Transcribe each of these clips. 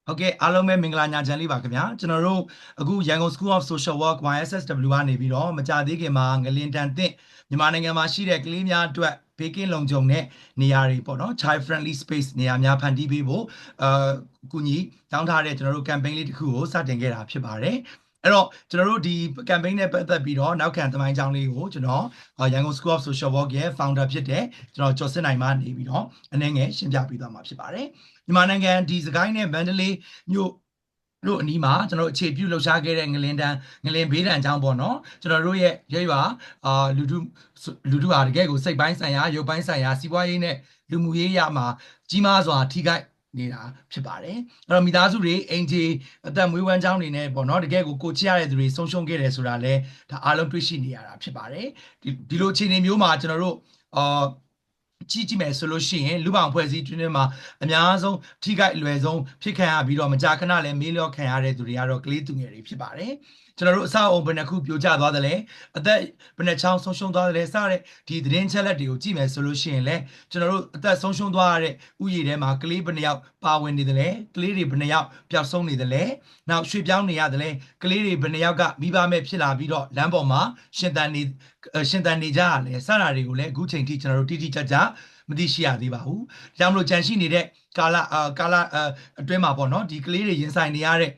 ဟုတ်ကဲ့အားလုံးပဲမင်္ဂလာညချမ်းလေးပါခင်ဗျာကျွန်တော်တို့အခုရန်ကုန် School of Social Work YSSW ကနေပြီးတော့မကြသေးခင်မှာငလင်တန်သင့်မြန်မာနိုင်ငံမှာရှိတဲ့ကလေးများအတွက်ဘေးကင်းလုံခြုံတဲ့နေရာတွေပေါ့နော် child friendly space နေရာများဖန်တီးပေးဖို့ကူညီတောင်းထားတဲ့ကျွန်တော်တို့ campaign လေးတစ်ခုကိုစတင်ခဲ့တာဖြစ်ပါတယ်အဲ့တော့ကျွန်တော်တို့ဒီ campaign နဲ့ပတ်သက်ပြီးတော့နောက်ခံသမိုင်းကြောင်းလေးကိုကျွန်တော်ရန်ကုန် School of Social Work ရဲ့ founder ဖြစ်တဲ့ကျွန်တော်ကျော်စစ်နိုင်မှနေပြီးတော့အနေငယ်ရှင်းပြပေးသွားမှာဖြစ်ပါတယ်မြန်မာနိုင်ငံဒီစကိုင်းနဲ့မန္တလေးမြို့တို့အနီးမှာကျွန်တော်အခြေပြုလှုပ်ရှားခဲ့တဲ့ငလင်ဘေးဒဏ်ကြောင့်ပေါ့နော်ကျွန်တော်တို့ရဲ့ရဲရွာလူထုဟာတကယ်ကိုစိတ်ပိုင်းဆိုင်ရာရုပ်ပိုင်းဆိုင်ရာစီးပွားရေးနဲ့လူမှုရေးရမှာကြီးမားစွာထိခိုက်နေတာဖြစ်ပါတယ်အဲ့တော့မိသားစုတွေအင်ဂျီအသက်မွေးဝမ်းကြောင်းတွေနဲ့ပေါ့နော်တကယ်ကိုချစ်ရတဲ့သူတွေဆုံးရှုံးခဲ့တယ်ဆိုတာလဲဒါအားလုံးတွေ့ရှိနေရတာဖြစ်ပါတယ်ဒီလိုအခြေအနေမျိုးမှာကျွန်တော်တို့ကြည့်မယ်ဆိုလို့ရှိရင်လူပောင်ဖွဲ့စည်းတွင်းမှာအများဆုံးထိခိုက်အလွယ်ဆုံးဖြစ်ခံရပြီးတော့မကြာခဏလည်းမေးလျော့ခံရတဲ့သူတွေကတော့ကလေးသူငယ်တွေဖြစ်ပါတယ်ကျွန်တော်တို့အဆောက်အုံဘယ်နှခုပြိုကျသွားတယ်လဲအသက်ဘယ်နှချောင်းဆုံးရှုံးသွားတယ်လဲစတဲ့ဒီသတင်းချက်လက်တွေကိုကြည့်မယ်ဆိုလို့ရှိရင်လည်းကျွန်တော်တို့အသက်ဆုံးရှုံးသွားရတဲ့ဥယျာဉ်ထဲမှာကလေးဘယ်နှယောက်ပါဝင်နေတယ်လဲကလေးတွေဘယ်နှယောက်ပျောက်ဆုံးနေတယ်လဲနောက်ရွှေ့ပြောင်းနေရတယ်လဲကလေးတွေဘယ်နှယောက်ကမိဘမဲ့ဖြစ်လာပြီးတော့လမ်းပေါ်မှာရှင်သန်နေကြရလဲစတာတွေကိုလည်းအခုချိန်ထိကျွန်တော်တို့တိတိကျကျမသိရှိရသေးပါဘူး။ဒါကြောင့်မလို့ကြံရှိနေတဲ့ကာလအတွင်းမှာပေါ့နော်ဒီကလေးတွေရင်ဆိုင်နေရတဲ့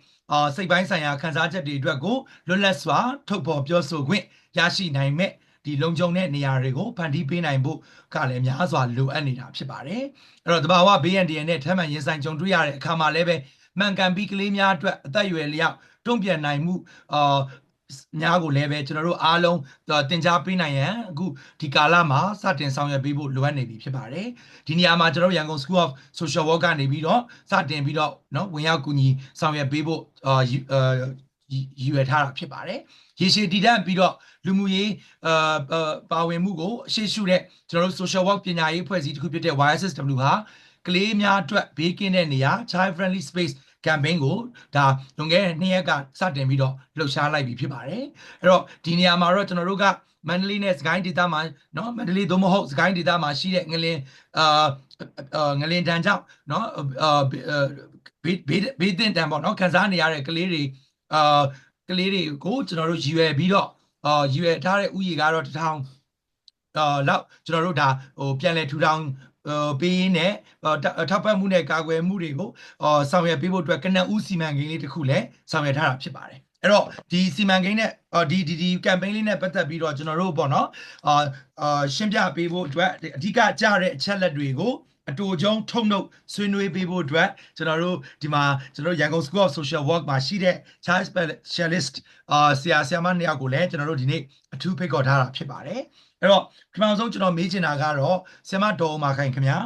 စိတ်ပိုင်းဆိုင်ရာခံစားချက်တွေအတွက်ကိုလွတ်လပ်စွာထုတ်ဖော်ပြောဆိုခွင့်ရရှိနိုင်မဲ့ဒီလုံခြုံတဲ့နေရာတွေကိုဖန်တီးပေးနိုင်ဖို့ကလည်းများစွာလိုအပ်နေတာဖြစ်ပါတယ်။အဲ့တော့တဘာဝဘေးရန်တရနဲ့ထပ်မံရင်ဆိုင်ကြုံတွေ့ရတဲ့အခါမှာလည်းပဲမှန်ကန်ပြီးကလေးများအတွက်အသက်အရွယ်လျောက်တွန့်ပြန်နိုင်မှုများကိုလည်းပဲကျွန်တော်တို့အားလုံးတင် जा ပေးနိုင်ရန်အခုဒီကာလမှာစတင်ဆောင်ရွက်ပေးဖို့လိုအပ်နေပြီဖြစ်ပါတယ်ဒီနေရာမှာကျွန်တော်တို့ရန်ကုန် School of Social Work ကနေပြီးတော့စတင်ပြီးတော့เนาะဝင်ရောက်ကူညီဆောင်ရွက်ပေးဖို့ရည်ရွယ်ထားတာဖြစ်ပါတယ်ရေရှည်တည်တံ့ပြီးတော့လူမှုရေးပါဝင်မှုကိုအရှိရှုတဲ့ကျွန်တော်တို့ Social Work ပညာရေးအဖွဲ့အစည်းတစ်ခုဖြစ်တဲ့ YSSW ဟာကလေးများအတွက်ဘေးကင်းတဲ့နေရာ Child Friendly Space campaign ကိုဒါလွန်ခဲ့တဲ့2ရက်ကစတင်ပြီးတော့လှုပ်ရှားလိုက်ပြီဖြစ်ပါတယ်အဲ့တော့ဒီနေရာမှာတော့ကျွန်တော်တို့ကမန္တလေးနဲ့စကိုင်းဒေသမှာเนาะမန္တလေးသို့မဟုတ်စကိုင်းဒေသမှာရှိတဲ့ငလင်တန်းကြောင့်เนาะဘေးသင့်တန်းပေါ့เนาะခံစားနေရတဲ့ကလေးတွေကိုကျွန်တော်တို့ရည်ရွယ်ပြီးတော့ရည်ရွယ်ထားတဲ့ဥယျာဉ်ကတော့1000လောက်ကျွန်တော်တို့ဒါပြန်လည်ထူထောင်ပေးရင်းနဲ့ထောက်ပံ့မှုနဲ့ကာကွယ်မှုတွေကိုဆောင်ရွက်ပေးဖို့အတွက်ကနဦးစီမံကိန်းလေးတစ်ခုလည်းဆောင်ရွက်ထားတာဖြစ်ပါတယ်အဲ့တော့ဒီစီမံကိန်းနဲ့ဒီ campaign လေးနဲ့ပတ်သက်ပြီးတော့ကျွန်တော်တို့ပေါ့နော်ရှင်းပြပေးဖို့အတွက်အဓိကကြားတဲ့အချက်လက်တွေကိုအတူကျုံထုံနှုတ်ဆွေးနွေးပေးဖို့အတွက်ကျွန်တော်တို့ဒီမှာကျွန်တော်တို့ရန်ကုန် School of Social Work မှာရှိတဲ့ Child Specialist ဆရာမ2ယောက်ကိုလည်းကျွန်တော်တို့ဒီနေ့အထူးဖိတ်ခေါ်ထားတာဖြစ်ပါတယ်အဲ့တော့ပထမဆုံးကျွန်တော်မေးချင်တာကတော့ဆရာမဒေါ်မာခိုင်ခင်ဗျာ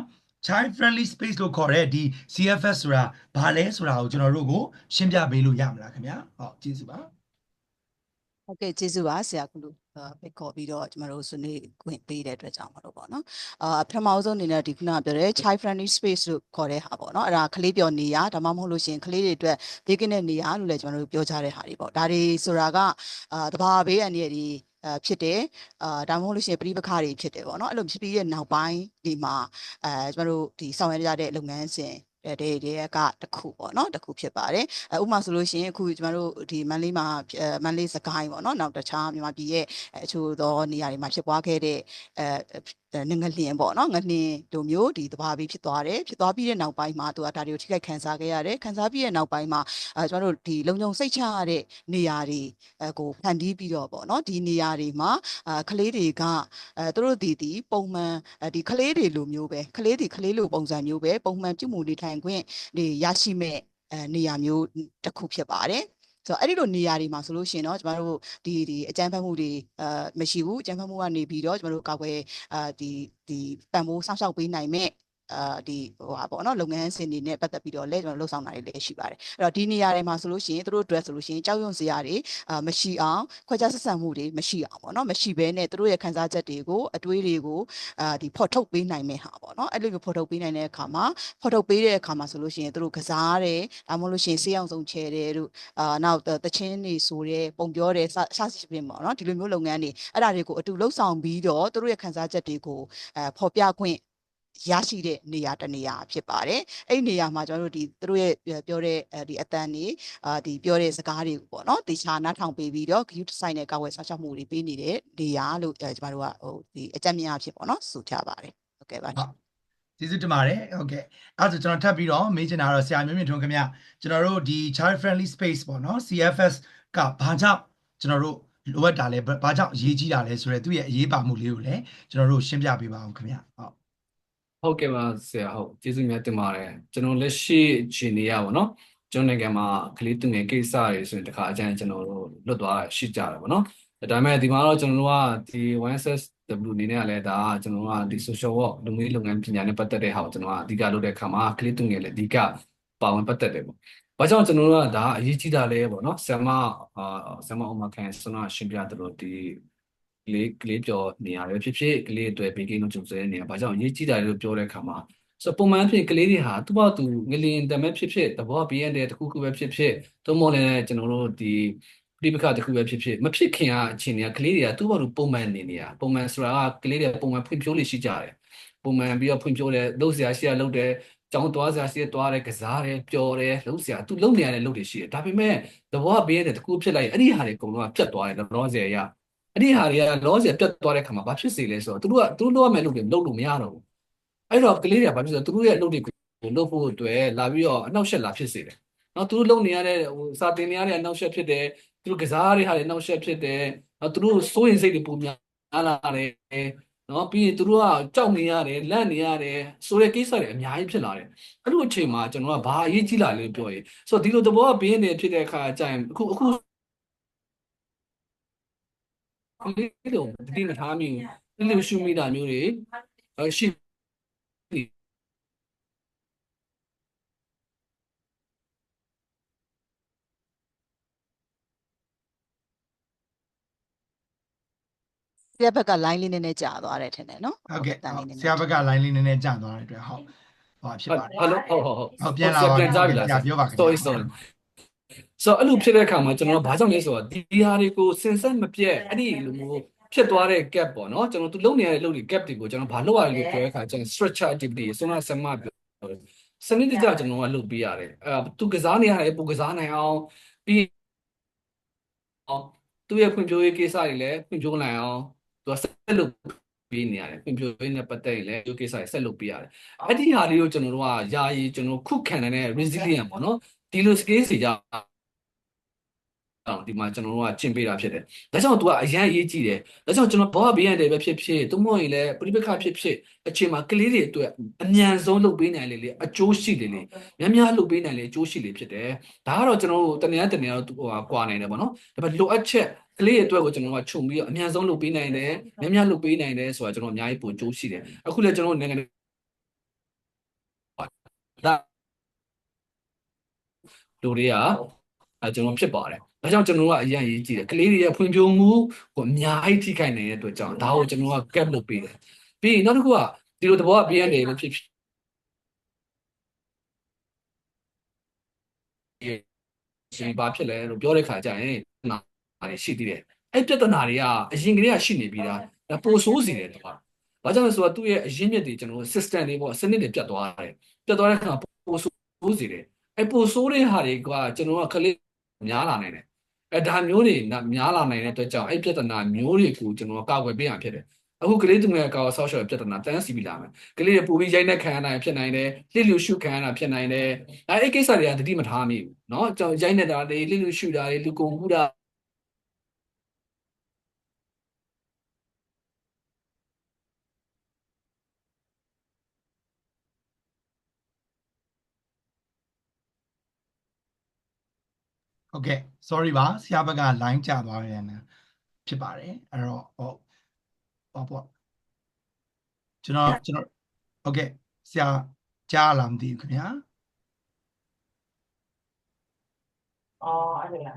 Child Friendly Space လို့ခေါ်တဲ့ဒီ CFS ဆိုတာဘာလဲဆိုတာကိုကျွန်တော်တို့ကိုရှင်းပြပေးလို့ရမလားခင်ဗျာဟုတ်ကျေးဇူးပါဟုတ်ကဲ့ကျေးဇူးပါဆရာကလူဖိတ်ခေါ်ပြီးတော့ကျွန်တော်တို့ဆွေးနွေးခွင့်ပေးတဲ့အတွက်ကြောင့်မလို့ပေါ့နော်ပထမဆုံးအနေနဲ့ဒီခုနပြောတဲ့ child friendly space လို့ခေါ်တဲ့ဟာပေါ့နော်အဲ့ဒါကလေးပျော်နေရဒါမှမဟုတ်လို့ရှိရင်ကလေးတွေအတွက်ဘေးကင်းတဲ့နေရာလို့လည်းကျွန်တော်တို့ပြောကြတဲ့ဟာတွေပေါ့ဒါတွေဆိုတာကတဘာဘေးအန္တရာယ်တွေဖြစ်တယ်ဒါမှမဟုတ်လို့ရှိရင်ပြိပခါတွေဖြစ်တယ်ပေါ့နော်အဲ့လိုဖြစ်ပြီးတဲ့နောက်ပိုင်းဒီမှာကျွန်တော်တို့ဒီဆောင်ရွက်ရတဲ့လုပ်ငန်းစဉ်တွေကတခုပေါ့နော်တခုဖြစ်ပါတယ်ဥပမာဆိုလို့ရှိရင်အခုကျမတို့ဒီမန္တလေးမှာမန္တလေးစကိုင်းပေါ့နော်နောက်တခြားမြန်မာပြည်ရဲ့အချို့သောနေရာတွေမှာဖြစ်ပွားခဲ့တဲ့ငလျင်ပေါ့နော်ငလျင်တို့မျိုးဒီတဘာပြီးဖြစ်သွားတယ်ဖြစ်သွားပြီးတဲ့နောက်ပိုင်းမှာသူကဒါတွေကိုထိခိုက်ခံစားခဲ့ရတယ်ခံစားပြီးတဲ့နောက်ပိုင်းမှာကျမတို့ဒီလုံခြုံစိတ်ချရတဲ့နေရာတွေကိုဖန်တီးပြီးတော့ပေါ့နော်ဒီနေရာတွေမှာကလေးတွေကသူတို့ဒီပုံမှန်ဒီကလေးတွေလိုမျိုးပဲကလေးလိုပုံစံမျိုးပဲပုံမှန်ပြုမှုနေထိုင်ခွင့်တွေရရှိမဲ့နေရာမျိုးတစ်ခုဖြစ်ပါတယ်ဆိုတော့အဲ့ဒီလိုနေရာတွေမှာဆိုလို့ရှိရင်တော့ကျမတို့ဒီအကြမ်းဖက်မှုတွေမရှိဘူးအကြမ်းဖက်မှုကနေပြီးတော့ကျမတို့ကာကွယ်ဒီပံ့ပိုးစောင့်ရှောက်ပေးနိုင်မဲ့ဒီဟာပေါ့နော်လုပ်ငန်းစဉ်တွေနဲ့ပတ်သက်ပြီးတော့လည်းကျွန်တော်လှုပ်ဆောင်တာတွေလည်းရှိပါတယ်အဲ့တော့ဒီနေရာတွေမှာဆိုလို့ရှိရင်တို့အတွက်ဆိုလို့ရှိရင်ကြောက်ရွံ့စရာတွေမရှိအောင်ခွဲခြားဆက်ဆံမှုတွေမရှိအောင်ပေါ့နော်မရှိဘဲနဲ့တို့ရဲ့ခံစားချက်တွေကိုအတွေးတွေကိုဒီဖော်ထုတ်ပေးနိုင်မဲ့ဟာပေါ့နော်အဲ့လိုဖော်ထုတ်ပေးနိုင်တဲ့အခါမှာဖော်ထုတ်ပေးတဲ့အခါမှာဆိုလို့ရှိရင်တို့ကစားတယ်ဒါမှမဟုတ်လို့ရှိရင်ဆေးအောင်ဆုံးချဲတယ်တို့နောက်တချင်းတွေဆိုတယ်ပုံပြောတယ်စသဖြင့်ပေါ့နော်ဒီလိုမျိုးလုပ်ငန်းတွေအဲ့ဒါတွေကိုအတူလှုပ်ဆောင်ပြီးတော့တို့ရဲ့ခံစားချက်တွေကိုဖော်ပြခွင့် ရရှိတဲ့နေရာတစ်နေရာဖြစ်ပါတယ်အဲ့ဒီနေရာမှာကျွန်တော်တို့ဒီသူတို့ရဲ့ပြောတဲ့ဒီအတန်တွေဒီပြောတဲ့စကားတွေပေါ့နော်တေချာနားထောင်ပေးပြီးတော့ group design နဲ့ကာဝယ်ဆောက်ရှောက်မှုတွေပေးနေတဲ့နေရာလို့ကျွန်တော်တို့ကဟိုဒီအကြမ်းမြင်အဖြစ်ပေါ့နော်ဆိုကြပါတယ်ဟုတ်ကဲ့ပါကျေးဇူးတင်ပါတယ်ဟုတ်ကဲ့အဲ့ဒါဆိုကျွန်တော်ထပ်ပြီးတော့မေးချင်တာတော့ဆရာမျိုးမြင့်ထွန်းခင်ဗျကျွန်တော်တို့ဒီ child friendly space ပေါ့နော် CFS ကဘာကြောင့်ကျွန်တော်တို့လိုအပ်တာလဲဘာကြောင့်အရေးကြီးတာလဲဆိုတော့သူ့ရဲ့အရေးပါမှုလေးကိုလည်းကျွန်တော်တို့ရှင်းပြပေးပါအောင်ခင်ဗျဟုတ်ကဲ့ပါဆရာဟုတ်ကျေးဇူးများတင်ပါတယ်ကျွန်တော်လက်ရှိအခြေအနေရပါတော့ကျွန်တော်နိုင်ငံမှာကလေးသူငယ်ကိစ္စတွေဆိုရင်တခါအကျဉ်းကျွန်တော်တို့လွတ်သွားရှိကြတယ်ပေါ့နော်ဒါပေမဲ့ဒီမှာတော့ကျွန်တော်တို့ကဒီ 1SSW အနေနဲ့ကလည်းဒါကျွန်တော်တို့ကဒီ social work လူမျိုးလုပ်ငန်းပညာနဲ့ပတ်သက်တဲ့ဟာကိုကျွန်တော်ကအဓိကလုပ်တဲ့အခါမှာကလေးသူငယ်လည်းအဓိကပါဝင်ပတ်သက်တယ်ပေါ့ဘာကြောင့်ကျွန်တော်တို့ကဒါအရေးကြီးတာလဲပေါ့နော်ဆရာမဥမာခံဆွမ်းနာရှင်းပြတယ်လို့ဒီကလေးပြောနေရတယ်ဖြစ်ဖြစ်ကလေးတွေဘေးကင်းလုံးကြုံစဲနေရဘာကြောင့်အရေးကြီးတာလဲလို့ပြောတဲ့အခါမှာဆိုပုံမှန်ဖြစ်ကလေးတွေဟာသူ့ဘာသူငလင်တမဲ့ဖြစ်ဖြစ်တဘောဘေးရတဲ့တခုခုပဲဖြစ်ဖြစ်သို့မဟုတ်လည်းကျွန်တော်တို့ဒီပြိပခတခုပဲဖြစ်ဖြစ်မဖြစ်ခင်အချိန်တွေကကလေးတွေကသူ့ဘာသူပုံမှန်နေနေတာပုံမှန်ဆိုတာကကလေးတွေပုံမှန်ဖွံ့ဖြိုးလေးရှိကြတယ်ပုံမှန်ပြီးတော့ဖွံ့ဖြိုးတယ်လှုပ်ရှားရှိရလှုပ်တယ်ကျောင်းသွားစရာရှိရသွားတယ်ကစားတယ်ပျော်တယ်လှုပ်ရှားသူလှုပ်နေရတဲ့လှုပ်တွေရှိတယ်ဒါပေမဲ့တဘောဘေးရတဲ့တခုဖြစ်လိုက်အဲ့ဒီဟာတွေအကုန်လုံးကပြတ်သွားတယ်လောဆယ်ရအဲ့ဒီဟာတွေကလောဆယ်ပြတ်သွားတဲ့ခါမှာဘာဖြစ်စေလဲဆိုတော့သူတို့လုပ်ရမယ့်လုပ်တွေလုပ်လို့မရတော့ဘူးအဲ့တော့ကလေးတွေကဘာဖြစ်လဲသူတို့ရဲ့လုပ်တွေကိုလုပ်ဖို့အတွက်လာပြီးတော့အနှောက်အယှက်လာဖြစ်စေတယ်နော်သူတို့လုပ်နေရတဲ့စာတင်နေရတဲ့အနှောက်အယှက်ဖြစ်တယ်သူတို့ကစားရတဲ့ဟာတွေအနှောက်အယှက်ဖြစ်တယ်နော်သူတို့စိုးရင်စိတ်တွေပုံများလာတယ်နော်ပြီးရင်သူတို့ကကြောက်နေရတယ်လန့်နေရတယ်ဆိုတဲ့ကိစ္စတွေအများကြီးဖြစ်လာတယ်အဲ့လိုအချိန်မှာကျွန်တော်ကဘာအရေးကြီးလာလဲပြောရင်ဆိုတော့ဒီလိုသဘောကဘေးနေဖြစ်တဲ့အခါကျရင်အခုကလေးလုံးဒီမထားမိဘူးဒီလိုရှုမိတာမျိုးတွေရှိဆရာဘက်က line လေးနည်းနည်းကြာသွားတယ်ထင်တယ်နော်ဟုတ်ကဲ့ဆရာဘက်က line လေးနည်းနည်းကြာသွားတဲ့အတွက်ဟုတ်ဟောဖြစ်ပါတယ် ဟယ်လိုဟုတ်ပြန်လာပါပြန်ပြောပါခင်ဗျာ sorry ဆိုတော့အဲ့လိုဖြစ်တဲ့အခါမှာကျွန်တော်ဘာကြောင့်လဲဆိုတော့ဒီဟာတွေကိုစင်ဆက်မပြတ်အဲ့ဒီလိုမျိုးဖြစ်သွားတဲ့ gap ပေါ့နော်ကျွန်တော်သူလုံနေရတဲ့လုံတွေ gap တွေကိုကျွန်တော်ဘာလုပ်ရလဲပြောတဲ့အခါကျွန်တော် structure activity ဆွမ်းနာဆက်မပြောစနစ်တကျကျွန်တော်ကလုပ်ပေးရတယ်သူကစားနေရတယ်ပိုကစားနိုင်အောင်ပြီးအောင်သူ့ရဲ့ဖွံ့ဖြိုးရေးကိစ္စတွေလည်းဖွံ့ဖြိုးနိုင်အောင်သူကဆက်လုပ်ပေးနေရတယ်ဖွံ့ဖြိုးရေးနဲ့ပတ်သက်ရင်လည်းဒီကိစ္စတွေဆက်လုပ်ပေးရတယ်အဲ့ဒီဟာလေးကိုကျွန်တော်တို့ကယာယီကျွန်တော်ခုခံနိုင်တဲ့ resilient ပေါ့နော်ဒီလို skills တွေကြောင့်ဒီမှာကျွန်တော်တို့ကကျင့်ပေးတာဖြစ်တယ်။ဒါကြောင့် तू ကအရန်အရေးကြီးတယ်။ဒါကြောင့်ကျွန်တော်ဘောဘေးရတယ်ပဲဖြစ်ဖြစ်သို့မဟုတ်ရင်လည်းပြိပခဖြစ်ဖြစ်အချိန်မှာကလေးတွေအတွက်အမြန်ဆုံးလုပ်ပေးနိုင်လေအကျိုးရှိလေများများလုပ်ပေးနိုင်လေအကျိုးရှိလေဖြစ်တယ်။ဒါကတော့ကျွန်တော်တို့တနည်းတော့ကွာနိုင်တယ်ပေါ့နော်။ဒါပေမဲ့လိုအပ်ချက်ကလေးတွေအတွက်ကိုကျွန်တော်ကခြုံပြီးတော့အမြန်ဆုံးလုပ်ပေးနိုင်တယ်များများလုပ်ပေးနိုင်တယ်ဆိုတာကျွန်တော်အများကြီးပိုအကျိုးရှိတယ်။အခုလည်းကျွန်တော်နိုင်ငံဒါလူတွေကကျွန်တော်ဖြစ်ပါတယ်။ဒါကြောင့်ကျွန်တော်ကအရင်ရေးကြည့်တယ်ကလေးတွေရဲ့ဖွံ့ဖြိုးမှုကိုအများကြီးထိခိုက်နေတဲ့အတွက်ကြောင့်ဒါကိုကျွန်တော်က cap လုပ်ပေးတယ်ပြီးနောက်တစ်ခုကဒီလိုသဘောကပေးရတယ်လို့ဖြစ်ရှင်ဘာဖြစ်လဲလို့ပြောတဲ့ခါကျရင်နာတွေရှိသေးတယ်အဲ့ပြဿနာတွေကအရင်ကတည်းကရှိနေပြီးသားဒါပိုဆိုးစေတယ်တော့ဘာကြောင့်လဲဆိုတော့သူ့ရဲ့အရင်းမြစ်တွေကျွန်တော် system တွေပေါ့စနစ်တွေပြတ်သွားတယ်ပြတ်သွားတဲ့ခါပိုဆိုးစေတယ်အဲ့ပိုဆိုးတဲ့ဟာတွေကကျွန်တော်ကကလေးများလာနိုင်တယ်ဒါမျိုးတွေများလာနိုင်တဲ့အတွက်ကြောင့်အဲ့ပြဿနာမျိုးတွေကိုကျွန်တော်ကာကွယ်ပေးရဖြစ်တယ်အခုကလေးသူငယ်ကာကွယ်ဆောက်ရှောက်ပြဿနာတန်းစီပြီးလာမယ်ကလေးတွေပိုပြီးရိုက်နှက်ခံရနိုင်ဖြစ်နိုင်တယ်လှစ်လူရှုခံရတာဖြစ်နိုင်တယ်အဲ့ကိစ္စတွေကတတိမထားမိဘူးเนาะကျွန်တော်ရိုက်နှက်တာတွေလှစ်လူရှုတာတွေလူကုန်ကူတာဟုတ်ကဲ့ sorry ပါဆရာဘက်က line ကျသွားတယ်ဖြစ်ပါတယ်အဲ့တော့ဟုတ်ပေါ့ကျွန်တော်ဟုတ်ကဲ့ဆရာကြားလာမသိဘူးခင်ဗျာအဲ့ဒါ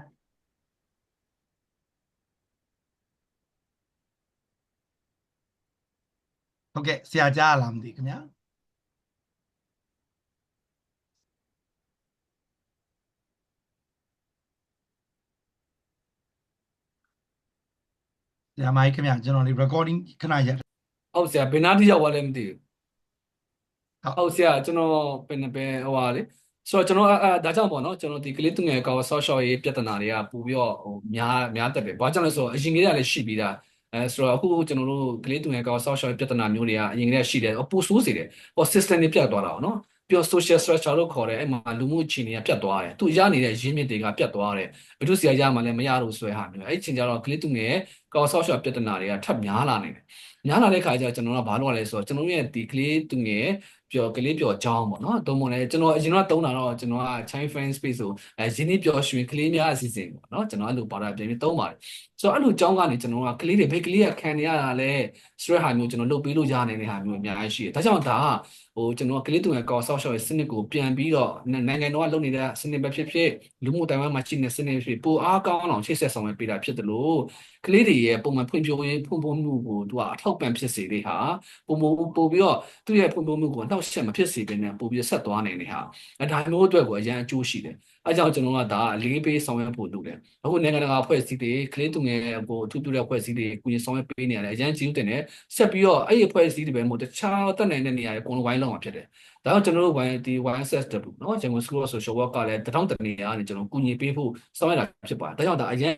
ဟုတ်ကဲ့ဆရာကြားလာမသိခင်ဗျာဆရာမိုင်းခင်ဗျာကျွန်တော်လေး recording ခဏရက်ဟုတ်ဆရာဘယ်နာတိရောက်သွားလဲမသိဘူး ဟုတ်ဆရာကျွန်တော်ပင်ဟိုပါလေဆိုတော့ကျွန်တော်ဒါကြောင့်ပေါ့နော်ကျွန်တော်ဒီကလေးသူငယ်ကောဆော့ရှော့ရေးပြဿနာတွေကပို့ပြီးတော့ဟိုများတက်တယ်ဘာကြောင့်လဲဆိုတော့အရင်ကတည်းကလည်းရှိပြီးသားဆိုတော့အခုကျွန်တော်တို့ကလေးသူငယ်ကောဆော့ရှော့ရေးပြဿနာမျိုးတွေကအရင်ကတည်းကရှိတယ်ပို့ဆိုးစေတယ်ဟို system တွေပြတ်သွားတာပေါ့နော်ပြီးတော့ social structure လို့ခေါ်တယ်အဲ့မှာလူမှုအခြေအနေကပြတ်သွားတယ်သူရနေတဲ့ရင်းမြစ်တွေကပြတ်သွားတယ်ဘယ်သူစီရမှလည်းမရလို့ဆွဲဟာမျိုးအဲ့ဒီချိန်ကျတော့ကလေးသူငယ်ကောဆော့ရှော့ပြဿနာတွေကထပ်များလာနေတယ်များလာတဲ့ခါကျကျွန်တော်ကဘာလုပ်ရလဲဆိုတော့ကျွန်တော်ရဲ့ဒီကလေးသူငယ်ကလေးပျော်ကြောင်းပေါ့နော်တုံးမလဲကျွန်တော်အရင်ကတုံးတာတော့ကျွန်တော်က child friend space ဆိုရင်းနှီးပျော်ရွှင်ကလေးများအစီအစဉ်ပေါ့နော်ကျွန်တော်အဲ့လိုပါတာပြင်ပြီးတုံးပါတယ်ဆိုတော့အဲ့လိုကြောင်းကနေကျွန်တော်ကကလေးတွေဘယ်ကလေးကခံနေရတာလဲဆိုတဲ့ဟာမျိုးကျွန်တော်လုပ်ပေးလို့ရနေတဲ့ဟာမျိုးအများကြီးရှိတယ်ဒါကြောင့်ဒါဟိုကျွန်တော်ကလေးသူငယ်ကောဆော့ရှော့ရဲ့စနစ်ကိုပြန်ပြီးတော့နိုင်ငံတော်ကလုပ်နေတဲ့စနစ်ပဲဖြစ်ဖြစ်လူမှုတိုင်ဝမ်မှာရှိနေတဲ့စနစ်ဖြစ်ပိုအားကောင်းအောင်ချိတ်ဆက်ဆောင်ရွက်ပေးတာဖြစ်တယ်လို့ကလေးတွေရဲ့ပုံမှန်ဖွံ့ဖြိုးရေးဖွံ့ဖြိုးမှုကိုသူကအထောက်ပံ့ဖြစ်စေတဲ့ဟာပို့ပြီးတော့သူ့ရဲ့ဖွံ့ဖြိုးမှုကိုနှောက်ယှက်မဖြစ်စေဘဲနဲ့ပို့ပြီးဆက်သွားနေတဲ့ဟာဒါမျိုးအတွက်ကိုအရန်အကျိုးရှိတယ်အဲကြောင့်ကျွန်တော်ကဒါအလေးပေးဆောင်ရွက်ဖို့လုပ်တယ်အခုနိုင်ငံတကာအဖွဲ့အစည်းတွေကလေးသူငယ်ကိုအထူးပြုတဲ့အဖွဲ့အစည်းတွေကုညီဆောင်ရွက်ပေးနေရတယ်အရန်ကြီးတင်တယ်ဆက်ပြီးတော့အဲ့ဒီအဖွဲ့အစည်းတွေပဲမဟုတ်တခြားတက်နိုင်တဲ့နေရာတွေအကုန်လုံးဝိုင်းလုံးမှာဖြစ်တယ်ဒါကြောင့်ကျွန်တော်တို့ဒီ YSSW เนาะ Yangon School of Social Work ကလည်းတထောင်တနေရာကနေကျွန်တော်ကုညီပေးဖို့ဆောင်ရွက်တာဖြစ်ပါတယ်ဒါကြောင့်ဒါအရန်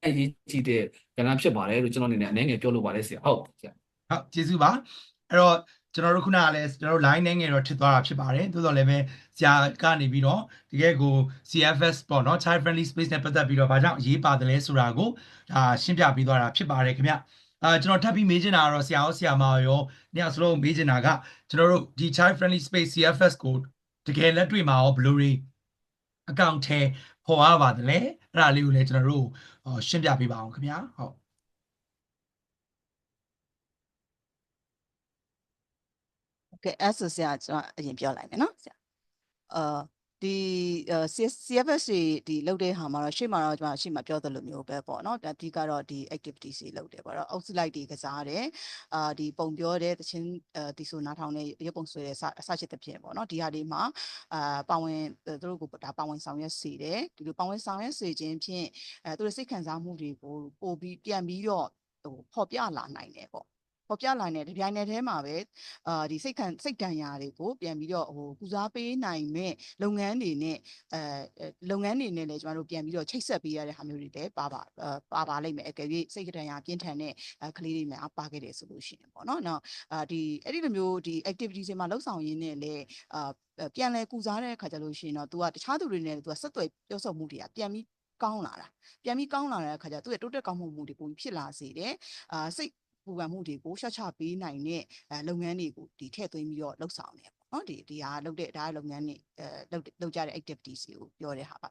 အရေးကြီးတဲ့ကဏ္ဍဖြစ်ပါတယ်လို့ကျွန်တော်အနေနဲ့အနေငယ်ပြောလို့ပါတယ်ဆရာဟုတ်ဆရာဟုတ်ကျေးဇူးပါအဲ့တော့ကျွန်တော်တို့ခုနကလည်းကျွန်တော်တို့ line နဲ့ငယ်တော့ထစ်သွားတာဖြစ်ပါတယ်သို့တော်လည်းပဲဆရာကနေပြီးတော့တကယ်ကို CFS ပေါ့နော် child friendly space နဲ့ပတ်သက်ပြီးတော့ဘာကြောင့်အရေးပါတယ်လဲဆိုတာကိုဒါရှင်းပြပေးသွားတာဖြစ်ပါတယ်ခင်ဗျကျွန်တော်ထပ်ပြီးမေးချင်တာကတော့ဆရာရောဆရာမရောညစလုံးမေးချင်တာကကျွန်တော်တို့ဒီ child friendly space CFS ကိုတကယ်လက်တွေ့မှာရောဘယ်လိုတွေအကောင့်ထဲပေါ်ရပါတယ်လဲအဲ့ဒါလေးကိုလည်းကျွန်တော်တို့ရှင်းပြပေးပါအောင်ခင်ဗျာဟုတ်ကဲ့အဲ့ဆိုဆရာကျွန်တော်အရင်ပြောလိုက်မယ်နော်ဆရာဒီ CFS ဒီလုပ်တဲ့ဟာမှာတော့ရှေ့မှာတော့ကျွန်တော်ရှေ့မှာပြောသလိုမျိုးပဲပေါ့နော်အဓိကတော့ဒီ activities တွေလုပ်တယ်ပေါ့နော်အုပ်စုလိုက်တွေကစားတယ်ဒီပုံပြောတဲ့တခြင်းဒီဆိုနားထောင်တဲ့ရုပ်ပုံဆွဲတဲ့အစရှိတဲ့ဖြစ်ပေါ့နော်ဒီဟာတွေမှာပါဝင်သူတို့ကိုဒါပါဝင်ဆောင်ရွက်စေတယ်ဒီလိုပါဝင်ဆောင်ရွက်စေခြင်းဖြင့်သူတို့စိတ်ခံစားမှုတွေကိုပို့ပြီးပြန်ပြီးတော့ဟိုဖော်ပြလာနိုင်တယ်ပေါ့ပေါ်ပြလာတဲ့ဒီပြိုင်နယ်ထဲမှာပဲဒီစိတ်ဒဏ်ရာတွေကိုပြန်ပြီးတော့ဟိုကုစားပေးနိုင်မဲ့လုပ်ငန်းတွေနဲ့လုပ်ငန်းတွေနဲ့လည်းကျွန်တော်တို့ပြန်ပြီးတော့ချိတ်ဆက်ပေးရတဲ့ဟာမျိုးတွေလည်းပါလိမ့်မယ်အကယ်၍စိတ်ဒဏ်ရာပြင်းထန်တဲ့ကလေးတွေမှာပါခဲ့တယ်ဆိုလို့ရှိရင်ပေါ့နော်။နောက်ဒီအဲ့ဒီလိုမျိုးဒီ activities တွေမှာလှုပ်ဆောင်ရင်းနဲ့လည်းပြန်လဲကုစားတဲ့အခါကျလို့ရှိရင်တော့ तू ကတခြားသူတွေနဲ့ तू ကဆက်သွယ်ပြောဆိုမှုတွေကပြန်ပြီးကောင်းလာတဲ့အခါကျသူ့ရဲ့တိုးတက်ကောင်းမှုတွေပုံဖြစ်လာစေတယ်စိတ်ပူပန်မှုတွေကိုရှော့ချပေးနိုင်တဲ့လုပ်ငန်းတွေကိုဒီထည့်သွင်းပြီးတော့လှုပ်ဆောင်တယ်ပေါ့နော်ဒီဟာလုပ်တဲ့ဒါလုပ်ငန်းတွေလုပ်ကြတဲ့ activities တွေကိုပြောတဲ့ဟာပ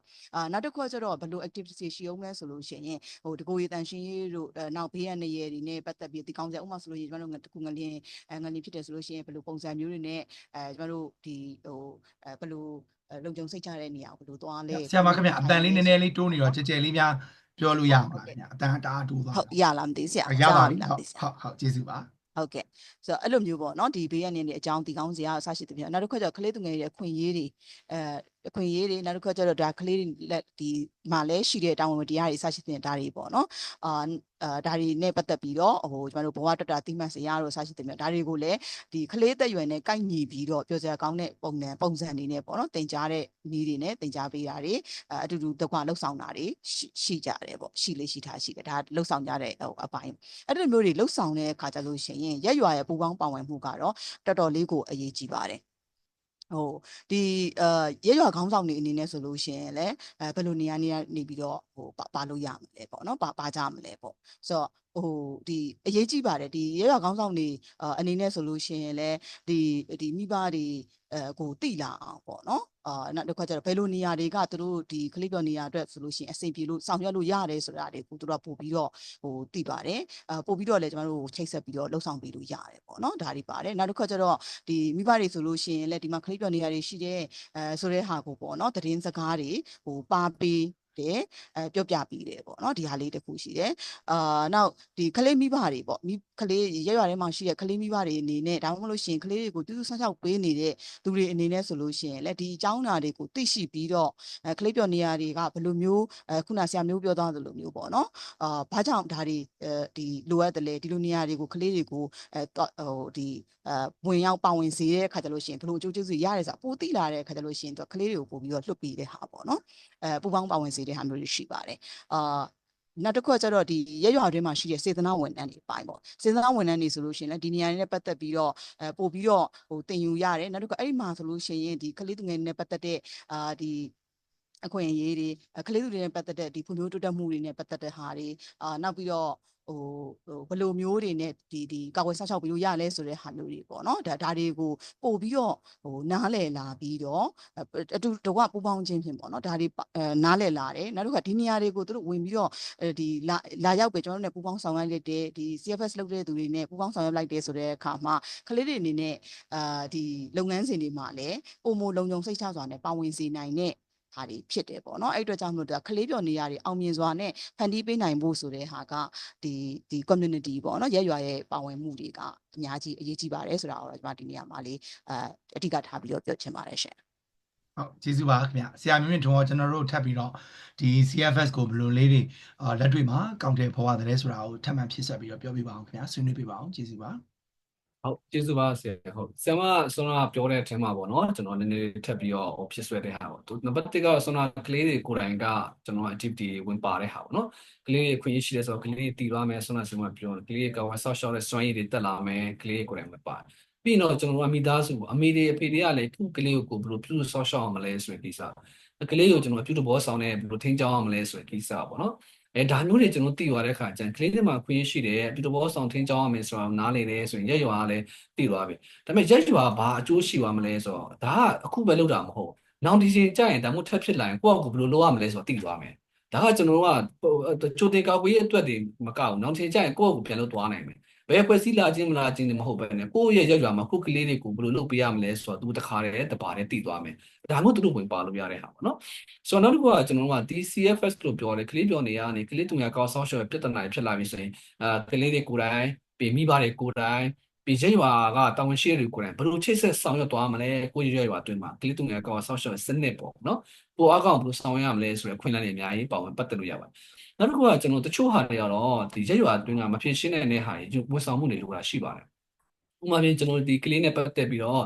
ါနောက်တစ်ခုကျတော့ဘယ်လို activities ရှိအောင်လဲဆိုလို့ရှိရင်ဟိုတကိုယ်ရည်တန်ရှင်းရေးတို့နောက်ဘေးရန်နေရတွေနဲ့ပတ်သက်ပြီးဒီကောင်းစရာဥပမာဆိုလို့ရှိရင်ကျွန်တော်တို့တခုငလင်းဖြစ်တယ်ဆိုလို့ရှိရင်ဘယ်လိုပုံစံမျိုးတွေနဲ့ကျွန်တော်တို့ဒီဟိုဘယ်လိုလုံခြုံစိတ်ချတဲ့နေရာကိုဘယ်လိုသွားလဲဆရာမခင်ဗျအတန်လေးနည်းနည်းလေးတိုးနေတော့ကြဲကြဲလေးများပြောလို့ရမှာလားခင်ဗျအတန်တအားတိုးသွားဟုတ်ရလားမသိဆရာရပါပြီဟုတ်ကျေးဇူးပါဟုတ်ကဲ့ဆိုတော့အဲ့လိုမျိုးပေါ့နော်ဒီဘေးရနေတဲ့အကြောင်းဒီကောင်းစရာအစရှိတဲ့ပြနောက်တစ်ခါကျတော့ကလေးသူငယ်ရဲ့အခွင့်အရေးတွေအခွင့်အရေးတွေနောက်တစ်ခါကျတော့ဒါကလေးလက်ဒီမှာလဲရှိတဲ့တာဝန်ဝတ္တရားတွေအစရှိတဲ့ဒါတွေပေါ့နော်ဒါတွေနဲ့ပတ်သက်ပြီးတော့ဟိုကျွန်တော်တို့ဘဝတတတိမှတ်စရာတို့အစရှိတဲ့ဒါတွေကိုလည်းဒီကလေးသက်ရွယ်နဲ့ကိုက်ညီပြီးတော့ပြောစရာကောင်းတဲ့ပုံစံတွေနဲ့ပေါ့နော်တင်ကြားတဲ့နည်းတွေနဲ့တင်ကြားပေးတာတွေအတူတူတကွလှုပ်ဆောင်တာတွေရှိကြတယ်ပေါ့ရှိလေရှိထားရှိတယ်ဒါလှုပ်ဆောင်ကြတဲ့ဟိုအပိုင်းအဲ့လိုမျိုးတွေလှုပ်ဆောင်တဲ့အခါကျလို့ရှိရင်ရက်ရွာရဲ့ပူပေါင်းပါဝင်မှုကတော့တော်တော်လေးကိုအရေးကြီးပါတယ်ဟိုဒီရဲရွာခေါင်းဆောင်တွေအနေနဲ့ဆိုလို့ရှိရင်လည်းဘယ်လိုနေရာနေပြီးတော့ဟိုပါလို့ရမလဲပေါ့နော်ပါကြမလဲပေါ့ဆိုတော့ဟိုဒီအရေးကြီးပါတယ်ဒီရဲရွာခေါင်းဆောင်တွေအနေနဲ့ဆိုလို့ရှိရင်လည်းဒီမိဘတွေကိုတိလာအောင်ပေါ့နော်နောက်တစ်ခါကျတော့ဘယ်လိုနေရာတွေကသူတို့ဒီကလစ်ပြောနေရာအတွက်ဆိုလို့ရှိရင်အဆင်ပြေလို့ဆောင်ရွက်လို့ရတယ်ဆိုတာတွေကိုသူတို့ပို့ပြီးတော့ဟိုသိပါတယ်ပို့ပြီးတော့လည်းကျွန်တော်တို့ချိတ်ဆက်ပြီးတော့လှုပ်ဆောင်ပေးလို့ရတယ်ပေါ့နော်ဒါတွေပါတယ်နောက်တစ်ခါကျတော့ဒီမိဘတွေဆိုလို့ရှိရင်လည်းဒီမှာကလစ်ပြောနေရာတွေရှိတဲ့ဆိုတဲ့ဟာကိုပေါ့နော်သတင်းစကားတွေဟိုပါပေး တယ်ပြောပြပြီးတယ်ပေါ့နော်ဒီဟာလေးတစ်ခုရှိတယ်နောက်ဒီကလေးမိဘတွေပေါ့ကလေးရွာထဲမှာရှိတဲ့ကလေးမိဘတွေအနေနဲ့ဒါမှမဟုတ်လို့ရှိရင်ကလေးတွေကိုတူတူဆန်းဆန်းပေးနေတဲ့သူတွေအနေနဲ့ဆိုလို့ရှိရင်လည်းဒီအကြောင်းအရာတွေကိုသိရှိပြီးတော့ကလေးပြောနေရာတွေကဘယ်လိုမျိုးခုနဆရာမျိုးပြောသွားသလိုမျိုးပေါ့နော်ဘာကြောင့်ဒါတွေဒီလိုအပ်တယ်လဲဒီလိုနေရာတွေကိုကလေးတွေကိုဒီဝင်ရောက်ပါဝင်စေတဲ့အခါကျလို့ရှိရင်ဘယ်လိုအကျိုးကျေးဇူးရရဲဆိုတာပိုသိလာတဲ့အခါကျလို့ရှိရင်ကလေးတွေကိုပို့ပြီးတော့လွတ်ပြီးတဲ့ဟာပေါ့နော်ပူပေါင်းပါဝင်စေတဲ့ဟာမျိုးတွေရှိပါတယ်နောက်တစ်ခုကျတော့ဒီရွာတွင်းမှာရှိတဲ့စေတနာဝန်ထမ်းတွေပိုင်းပေါ့စေတနာဝန်ထမ်းတွေဆိုလို့ရှိရင်လည်းဒီနေရာတွေနဲ့ပတ်သက်ပြီးတော့ပို့ပြီးတော့တင်ယူရတယ်နောက်တစ်ခုအဲ့ဒီမှာဆိုလို့ရှိရင်ဒီကလေးသူငယ်တွေနဲ့ပတ်သက်တဲ့ဒီအခွင့်အရေးတွေကလေးသူတွေနဲ့ပတ်သက်တဲ့ဒီဖွံ့ဖြိုးတိုးတက်မှုတွေနဲ့ပတ်သက်တဲ့ဟာတွေနောက်ပြီးတော့ဘယ်လိုမျိုးတွေနဲ့ဒီကာကွယ်ဆောက်ရှောက်ပြီးလို့ရလဲဆိုတဲ့ဟာမျိုးတွေပေါ့နော်ဒါတွေကိုပို့ပြီးတော့နားလည်လာပြီးတော့အတူတကွပူးပေါင်းခြင်းဖြင့်ပေါ့နော်ဒါတွေနားလည်လာတယ်နောက်တစ်ခါဒီနေရာတွေကိုသူတို့ဝင်ပြီးတော့ဒီလာရောက်ပဲကျွန်တော်တို့ ਨੇ ပူးပေါင်းဆောင်ရွက်လိုက်တဲ့ဒီ CFS လုပ်တဲ့သူတွေနဲ့ပူးပေါင်းဆောင်ရွက်လိုက်တဲ့ဆိုတဲ့အခါမှာကလေးတွေအနေနဲ့ဒီလုပ်ငန်းစဉ်တွေမှာလည်းပုံမလုံခြုံစိတ်ချစွာနဲ့ပါဝင်စေနိုင်တဲ့ဟာတွေဖြစ်တယ်ပေါ့နော်အဲ့အတွက်ကြောင့်မလို့ဒါကလေးပြောနေရတွေအောင်မြင်စွာနဲ့ဖန်တီးပေးနိုင်ဖို့ဆိုတဲ့ဟာကဒီ community ပေါ့နော်ရွာရဲ့ပါဝင်မှုတွေကအများကြီးအရေးကြီးပါတယ်ဆိုတာကိုကျွန်မဒီနေရာမှာလေးအဓိကထားပြီးတော့ပြောချင်ပါတယ်ရှင်ဟုတ်ကျေးဇူးပါခင်ဗျဆရာမျိုးမြင့်ထွန်းကကျွန်တော်တို့ထပ်ပြီးတော့ဒီ CFS ကိုဘယ်လိုလေးတွေလက်တွေ့မှာကောင်းတယ်ဖော်ရတယ်ဆိုတာကိုထပ်မံဖြစ်ဆက်ပြီးတော့ပြောပြပါအောင်ခင်ဗျဆွေးနွေးပြပါအောင်ကျေးဇူးပါဟုတ်ကျေးဇူးပါဆရာဟုတ်ဆရာမဆွမ်းနာပြောတဲ့အထက်မှာပေါ့နော်ကျွန်တော်နည်းနည်းထပ်ပြီးတော့ဖြစ်ဆွဲတဲ့ဟာပေါ့သူနံပါတ်1ကဆွမ်းနာကလေးတွေကိုယ်တိုင်ကကျွန်တော် activity ဝင်ပါတဲ့ဟာပေါ့နော်ကလေးတွေခွင့်ရရှိတဲ့ဆိုတော့ကလေးတွေတည်သွားမယ်ဆွမ်းနာဆွမ်းမပြောကလေးတွေကဆောက်ရှောက်တဲ့စွမ်းရည်တွေတက်လာမယ်ကလေးတွေကိုယ်တိုင်မပါပြီးတော့ကျွန်တော်တို့အမိသားစုပေါ့အမေတွေအဖေတွေကလည်းသူ့ကလေးကိုဘယ်လိုပြုဆောက်ရှောက်အောင်မလဲဆိုတဲ့ကိစ္စကလေးကိုကျွန်တော်အပြုသဘောဆောင်တဲ့ဘယ်လိုထိန်းကျောင်းအောင်မလဲဆိုတဲ့ကိစ္စပေါ့နော်ဒါမျိုးတွေကျွန်တော်သိသွားတဲ့အခါကျရင်ကလေးတွေမှာခွင့်ရရှိတယ်ပြီးတော့ဘောဆောင်ထင်းကြောင်းရမယ်ဆိုတာနားလည်တယ်ဆိုရင်ရက်ရွာကလည်းသိသွားပြီဒါပေမဲ့ရက်ရွာဘာအကျိုးရှိသွားမလဲဆိုတော့ဒါကအခုပဲလုပ်တာမဟုတ်နောက်ဒီချိန်ကျရင်ဒါမှမဟုတ်ထပ်ဖြစ်လာရင်ကိုယ့်အကူဘယ်လိုလုပ်ရမလဲဆိုတော့သိသွားမယ်ဒါကကျွန်တော်တို့ကချိုတင်ကောက်ဝေးအတွက်တွေမကောက်နောက်ချိန်ကျရင်ကိုယ့်အကူပြန်လုပ်သွားနိုင်မယ်ဘယ်ဖွဲ့စည်းလာခြင်းမလားခြင်းတွေမဟုတ်ပဲနဲ့ကိုယ့်ရဲ့ရက်ရွာမှာကိုယ့်ကလေးတွေကိုဘယ်လိုလုပ်ပေးရမလဲဆိုတော့သူတခါတည်းတပါးတည်းသိသွားမယ်ဒါမှမဟုတ်သူတို့ဝင်ပါလို့ရတဲ့ဟာပေါ့နော်ဆိုတော့နောက်တစ်ခုကကျွန်တော်တို့ကဒီ CFS လို့ပြောတယ်ကလေးပြောနေရနေကလေးသူများကောက်ဆောက်ရှော့ပြဿနာတွေဖြစ်လာပြီဆိုရင်ကလေးတွေကိုယ်တိုင်ပြင်မိပါတယ်ကိုယ်တိုင်ပြင်ချက်ရွာကတာဝန်ရှိတဲ့ကိုယ်တိုင်ဘယ်လိုချိတ်ဆက်ဆောင်ရွက်သွားမလဲကိုယ့်ရွာအတွင်းမှာကလေးသူများကောက်ဆောက်ရှော့စနစ်ပေါ့နော်ပိုအကောင်ဘယ်လိုဆောင်ရွက်ရမလဲဆိုရယ်ခွင့်လန်းတွေအများကြီးပါဝင်ပတ်သက်လို့ရပါတယ်နောက်တစ်ခုကကျွန်တော်တချို့ဟာတွေကတော့ဒီရက်ရွာအတွင်းကမဖြစ်ရှင်းတဲ့ဟာတွေဝန်ဆောင်မှုတွေလိုတာရှိပါတယ်ဥပမာပြင်ကျွန်တော်ဒီကလေးနဲ့ပတ်သက်ပြီးတော့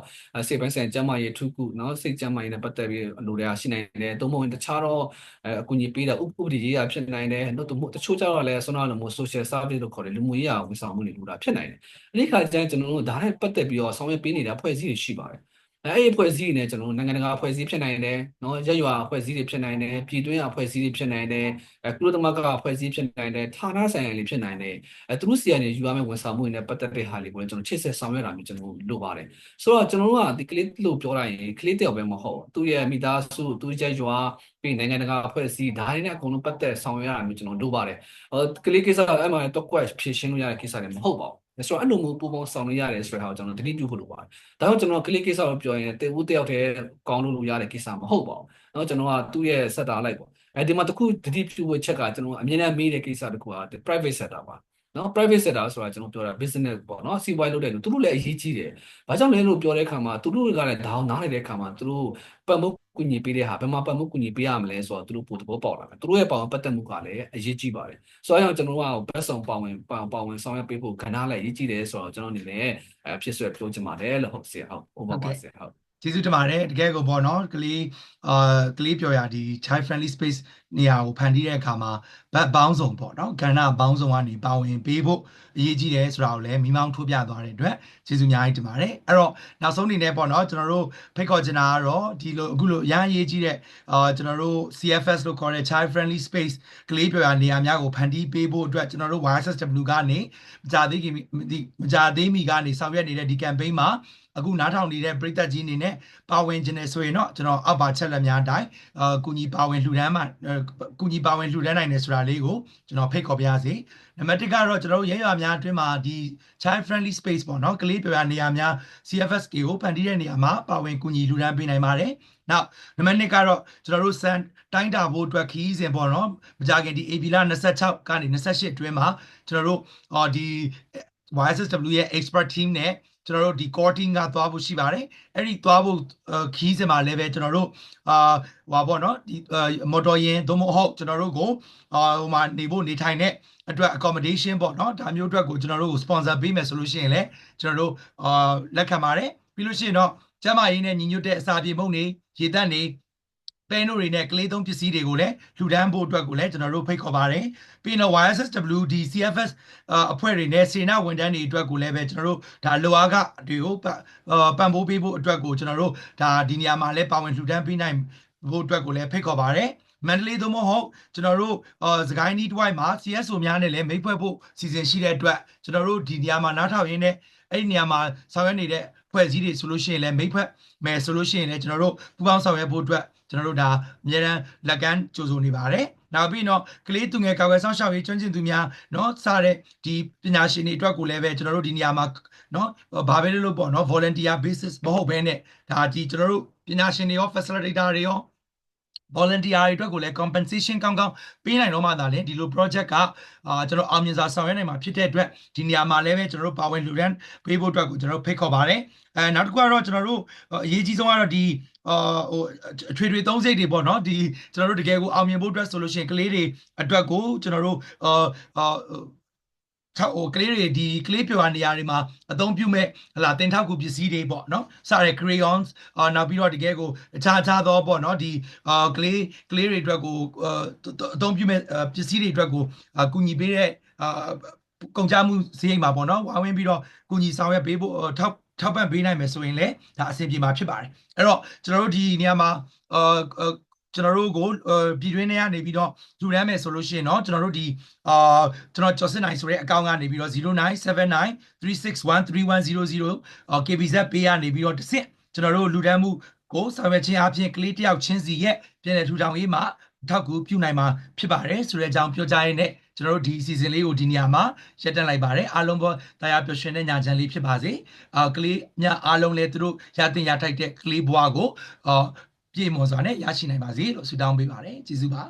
စိတ်ပိုင်းဆိုင်ကျန်းမာရေးထုခုเนาะစိတ်ကျန်းမာရေးနဲ့ပတ်သက်ပြီးလိုတဲ့ရှိနိုင်တယ်။သို့မဟုတ်တခြားတော့အကူအညီပေးတာဥပဒေရေးရာဖြစ်နိုင်တယ်။တို့တချို့ကျတော့လည်းဆွမ်းနာလို့ social service လို့ခေါ်တယ်လူမှုရေးရာဝန်ဆောင်မှုတွေလိုတာဖြစ်နိုင်တယ်။အဲဒီခါကျရင်ကျွန်တော်တို့ဒါနဲ့ပတ်သက်ပြီးတော့ဆောင်ရွက်ပေးနေတာဖွဲ့စည်းတွေရှိပါတယ်။အဲ့ဒီဖွဲ့စည်းနေကျွန်တော်တို့နိုင်ငံတကာဖွဲ့စည်းဖြစ်နိုင်တယ်เนาะရက်ရွာဖွဲ့စည်းတွေဖြစ်နိုင်တယ်ပြည်တွင်းအဖွဲ့အစည်းတွေဖြစ်နိုင်တယ်ကုလသမဂ္ဂအဖွဲ့အစည်းဖြစ်နိုင်တယ်ဌာနဆိုင်ရာတွေဖြစ်နိုင်တယ်သူတို့စီကနေယူရမယ့်ဝန်ဆောင်မှုတွေနဲ့ပတ်သက်တဲ့ဟာတွေကိုလည်းကျွန်တော်ချိတ်ဆက်ဆောင်ရွက်တာမျိုးကျွန်တော်လိုပါတယ်ဆိုတော့ကျွန်တော်တို့ကဒီကလေးလို့ပြောလိုက်ရင်ကလေးတယောက်ပဲမဟုတ်သူရဲ့မိသားစုသူရဲ့ရွာပြီးနိုင်ငံတကာအဖွဲ့အစည်းဒါတွေနဲ့အကုန်လုံးပတ်သက်ဆောင်ရွက်ရတာမျိုးကျွန်တော်လိုပါတယ်ကလေးကိစ္စအဲ့မှာတော့ quest ဖြည့်ရှင်းလို့ရတဲ့ကိစ္စတွေမဟုတ်ပါဘူးဆိုတော့အဲ့လိုမျိုးပုံပုံဆောင်လို့ရတယ်ဆိုတဲ့ဟာကိုကျွန်တော်တတိပြုဖို့လိုပါတယ်ဒါကြောင့်ကျွန်တော်ကလေးကိစ္စကိုပြောရင်တေဦးတယောက်တည်းကောင်းလို့ရတဲ့ကိစ္စမဟုတ်ပါဘူးเนาะကျွန်တော်ကသူ့ရဲ့ sector လိုက်ပေါ့ဒီမှာတခုတတိပြုဖို့ချက်ကကျွန်တော်အမြင်နဲ့မေးတဲ့ကိစ္စတခုက private sector ပါနော် private sector ဆိုတာကျွန်တော်ပြောတာ business ပေါ့နော်စီးပွားရေးလုပ်တဲ့လူသူတို့လည်းအရေးကြီးတယ်။ဘာကြောင့်လဲလို့ပြောတဲ့အခါမှာသူတို့ကလည်းဒါအောင်နားနေတဲ့အခါမှာသူတို့ပတ်မှုကူညီပေးတဲ့ဟာဘယ်မှာပတ်မှုကူညီပေးရမလဲဆိုတော့သူတို့ပို့သဘောပေါက်လာတယ်။သူတို့ရဲ့ပါဝင်ပတ်သက်မှုကလည်းအရေးကြီးပါတယ်။ဆိုတော့ကျွန်တော်ကဘက်ဆောင်ပါဝင်ဆောင်ရွက်ပေးဖို့ကဏ္ဍလည်းအရေးကြီးတယ်ဆိုတော့ကျွန်တော်အနေနဲ့ဖြစ်ဆွဲပြောချင်ပါတယ်လို့ဟုတ်ဆရာဟုတ်ပါပါဆရာဟုတ်ကျေးဇူးတင်ပါတယ်တကယ်ကိုပေါ့နော်ကလေးပြောရဒီ child friendly space နေရာကိုဖန်တီးတဲ့အခါမှာဘက်ပေါင်းစုံပေါ့နော်ကဏ္ဍပေါင်းစုံကနေပါဝင်ပေးဖို့အရေးကြီးတယ်ဆိုတာကိုလည်းမိမောင်းထိုးပြသွားတဲ့အတွက်ကျေးဇူးအများကြီးတင်ပါတယ်အဲ့တော့နောက်ဆုံးအနေနဲ့ပေါ့နော်ကျွန်တော်တို့ဖိတ်ခေါ်ချင်တာကတော့ဒီလိုအခုလိုအများကြီးကြီးတဲ့ကျွန်တော်တို့ CFS လို့ခေါ်တဲ့ child friendly space ကလေးပြောရနေရာများကိုဖန်တီးပေးဖို့အတွက်ကျွန်တော်တို့ YSSW ကနေမကြသေးမီကနေဆောင်ရွက်နေတဲ့ဒီ campaign မှာ အခုနားထောင်နေတဲ့ပရိသတ်ကြီးအနေနဲ့ပါဝင်ခြင်းနဲ့ဆိုရင်တော့ကျွန်တော်အောက်ပါချက်လက်များအတိုင်းကုညီပါဝင်လှူဒန်းမှကုညီပါဝင်လှူဒန်းနိုင်တယ်ဆိုတာလေးကိုကျွန်တော်ဖိတ်ခေါ်ပြရစီနံပါတ်1ကတော့ကျွန်တော်တို့ရဲရွာများအတွင်းမှာဒီ child friendly space ပေါ့နော်ကလေးပြောရနေရာများ CFSK ကိုဖန်တီးတဲ့နေရာမှာပါဝင်ကုညီလှူဒန်းပေးနိုင်ပါတယ်နောက်နံပါတ်2ကတော့ကျွန်တော်တို့စံတိုင်းတာဖို့အတွက်ခီးစဉ်ပေါ့နော်မကြခင်ဒီ AB လ26ကနေ28အတွင်းမှာကျွန်တော်တို့ဒီ YSSW ရဲ့ expert team နဲ့ကျွန်တော်တို့ဒီ core team ကသွားဖို့ရှိပါတယ်အဲ့ဒီသွားဖို့ခီးစဉ်မှာလည်းပဲကျွန်တော်တို့ဟိုပါပေါ့နော်ဒီမော်တော်ယာဉ်သို့မဟုတ်ကျွန်တော်တို့ကိုဟိုမှာနေဖို့နေထိုင်တဲ့အတွက် accommodation ပေါ့နော်ဒါမျိုးအတွက်ကိုကျွန်တော်တို့ကို sponsor ပေးမယ်ဆိုလို့ရှိရင်လည်းကျွန်တော်တို့လက်ခံပါတယ်ပြီးလို့ရှိရင်တော့ကျမကြီးနဲ့ညီညွတ်တဲ့အစာပြေမုံနေရေတက်နေပဲနိုတွေနဲ့ကလေးသုံးပစ္စည်းတွေကိုလည်းလှူဒန်းဖို့အတွက်ကိုလည်းကျွန်တော်တို့ဖိတ်ခေါ်ပါတယ်ပြီးတော့ YSSW CFS အဖွဲ့တွေနဲ့စေနာဝန်ထမ်းတွေအတွက်ကိုလည်းပဲကျွန်တော်တို့ဒါလိုအားကတွေကိုပံ့ပိုးပေးဖို့အတွက်ကိုကျွန်တော်တို့ဒါဒီနေရာမှာလည်းပါဝင်လှူဒန်းပေးနိုင်ဖို့အတွက်ကိုလည်းဖိတ်ခေါ်ပါတယ်မန္တလေးသို့မဟုတ်ကျွန်တော်တို့စကိုင်းနီးတစ်ဝိုက်မှာ CSO များနဲ့လည်းမိတ်ဖွဲ့ဖို့စီစဉ်ရှိတဲ့အတွက်ကျွန်တော်တို့ဒီနေရာမှာနားထောင်ရင်းနဲ့အဲ့ဒီနေရာမှာဆောင်ရွက်နေတဲ့ဖွဲ့စည်းတွေဆိုလို့ရှိရင်လည်းမိတ်ဖွဲ့မယ်ဆိုလို့ရှိရင်လည်းကျွန်တော်တို့ပူးပေါင်းဆောင်ရွက်ဖို့အတွက်ကျွန်တော်တို့ဒါအများအားလက်ကမ်းကြိုဆိုနေပါတယ်နောက်ပြီးတော့ကလေးသူငယ်ကာကွယ်ဆောင်ရှောက်ရေးကျွမ်းကျင်သူများเนาะစတဲ့ဒီပညာရှင်တွေအတွက်ကိုလည်းပဲကျွန်တော်တို့ဒီနေရာမှာเนาะဘာပဲလို့ပေါ့เนาะ volunteer basis မဟုတ်ဘဲနဲ့ဒါဒီကျွန်တော်တို့ပညာရှင်တွေရော facilitator တွေရော volunteer တွေအတွက်ကိုလည်း compensation ကောင်းကောင်းပေးနိုင်တော့မှသာလေဒီလို project ကကျွန်တော်အောင်မြင်စွာဆောင်ရွက်နိုင်မှာဖြစ်တဲ့အတွက်ဒီနေရာမှာလည်းပဲကျွန်တော်တို့ပါဝင်လှူဒန်းပေးဖို့အတွက်ကိုကျွန်တော်ဖိတ်ခေါ်ပါတယ်နောက်တစ်ခုကတော့ကျွန်တော်တို့အရေးကြီးဆုံးကတော့ဒီဟိုအထွေထွေသုံးစိတ်တွေပေါ့နော်ဒီကျွန်တော်တို့တကယ်ကိုအောင်မြင်ဖို့အတွက်ဆိုလို့ရှိရင်ကလေးတွေအတွက်ကိုကျွန်တော်တို့ဟိုကလေးတွေဒီကလေးပြောရနေရာတွေမှာအသုံးပြုမဲ့ဟလာတင်ထောက်ကူပစ္စည်းတွေပေါ့နော်စတဲ့ crayons နောက်ပြီးတော့တကယ်ကိုအခြားသောပေါ့နော်ဒီကလေးတွေအတွက်ကိုအသုံးပြုမဲ့ပစ္စည်းတွေအတွက်ကိုကူညီပေးတဲ့ကုန်ကြမှုစရိတ်မှာပေါ့နော်ဝိုင်းဝန်းပြီးတော့ကူညီဆောင်ရွက်ပေးဖို့ထောက်ပံ့ပေးနိုင်မယ်ဆိုရင်လည်းဒါအဆင်ပြေမှာဖြစ်ပါတယ်အဲ့တော့ကျွန်တော်တို့ဒီနေရာမှာကျွန်တော်တို့ကိုပြည်တွင်းထဲကနေပြီးတော့လူရမ်းမယ်ဆိုလို့ရှိရင်เนาะကျွန်တော်တို့ဒီကျွန်တော်ကျော်စစ်နိုင်ဆိုတဲ့အကောင့်ကနေပြီးတော့0979361310 KBZ ပေးရနေပြီးတော့တစ်ဆင့်ကျွန်တော်တို့လူတန်းမှုကိုဆောင်ရွက်ခြင်းအပြင်ကလေးတယောက်ချင်းစီရဲ့ပြည်내ထူထောင်ရေးမှာထောက်ကူပြုနိုင်မှာဖြစ်ပါတယ်ဆိုတဲ့အကြောင်းပြောကြားရင်းနဲ့ကျွန်တော်တို့ဒီ season လေးကိုဒီနေရာမှာရပ်တန့်လိုက်ပါတယ်အားလုံးပေါ်တရားပျော်ရွှင်တဲ့ညချမ်းလေးဖြစ်ပါစေကလေးများအားလုံးလည်းသူတို့ရတင်ရထိုက်တဲ့ကလေးဘွားကိုပြည့်မွန်စွာနဲ့ရရှိနိုင်ပါစေလို့ဆုတောင်းပေးပါတယ်ကျေးဇူးပါ